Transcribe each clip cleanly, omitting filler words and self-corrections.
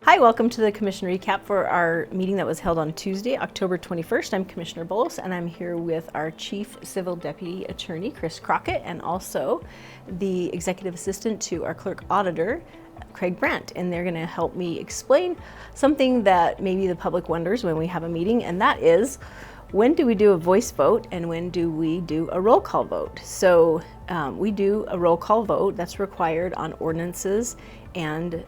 Hi, welcome to the Commission Recap for our meeting that was held on Tuesday, October 21st. I'm Commissioner Bullis, and I'm here with our Chief Civil Deputy Attorney, Chris Crockett, and also the Executive Assistant to our Clerk Auditor, Craig Brandt. And they're going to help me explain something that maybe the public wonders when we have a meeting, and that is, when do we do a voice vote and when do we do a roll call vote? So we do a roll call vote that's required on ordinances and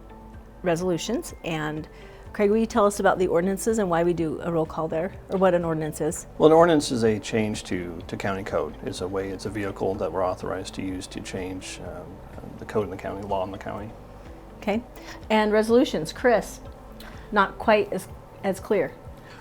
resolutions. And Craig, will you tell us about the ordinances and why we do a roll call there, or what an ordinance is? Well, an ordinance is a change to county code. It's a vehicle that we're authorized to use to change the code in the county, law in the county. Okay. And resolutions, Chris, not quite as clear.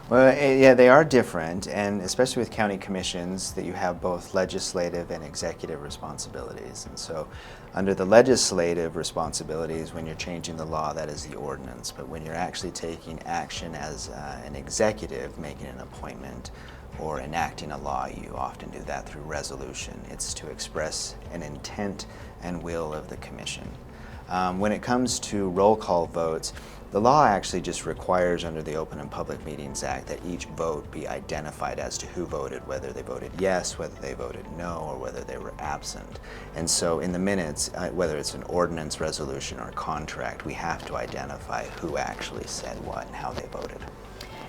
Well, yeah, they are different, and especially with county commissions, that you have both legislative and executive responsibilities. And so under the legislative responsibilities, when you're changing the law, that is the ordinance. But when you're actually taking action as an executive, making an appointment or enacting a law, you often do that through resolution. It's to express an intent and will of the commission. When it comes to roll call votes, the law actually just requires under the Open and Public Meetings Act that each vote be identified as to who voted, whether they voted yes, whether they voted no, or whether they were absent. And so in the minutes, whether it's an ordinance, resolution, or contract, we have to identify who actually said what and how they voted.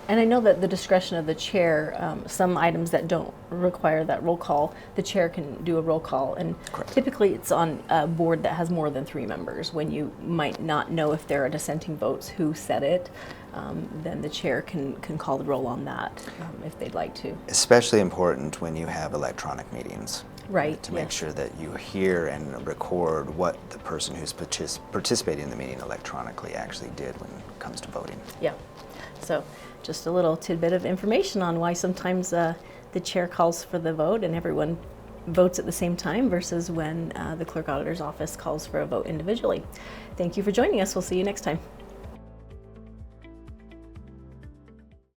And I know that the discretion of the chair, some items that don't require that roll call, the chair can do a roll call. And Correct. Typically it's on a board that has more than 3 members. When you might not know if there are dissenting votes who said it, then the chair can call the roll on that if they'd like to. Especially important when you have electronic meetings. Right. To make sure that you hear and record what the person who's participating in the meeting electronically actually did when it comes to voting. Yeah. So just a little tidbit of information on why sometimes the chair calls for the vote and everyone votes at the same time versus when the clerk auditor's office calls for a vote individually. Thank you for joining us. We'll see you next time.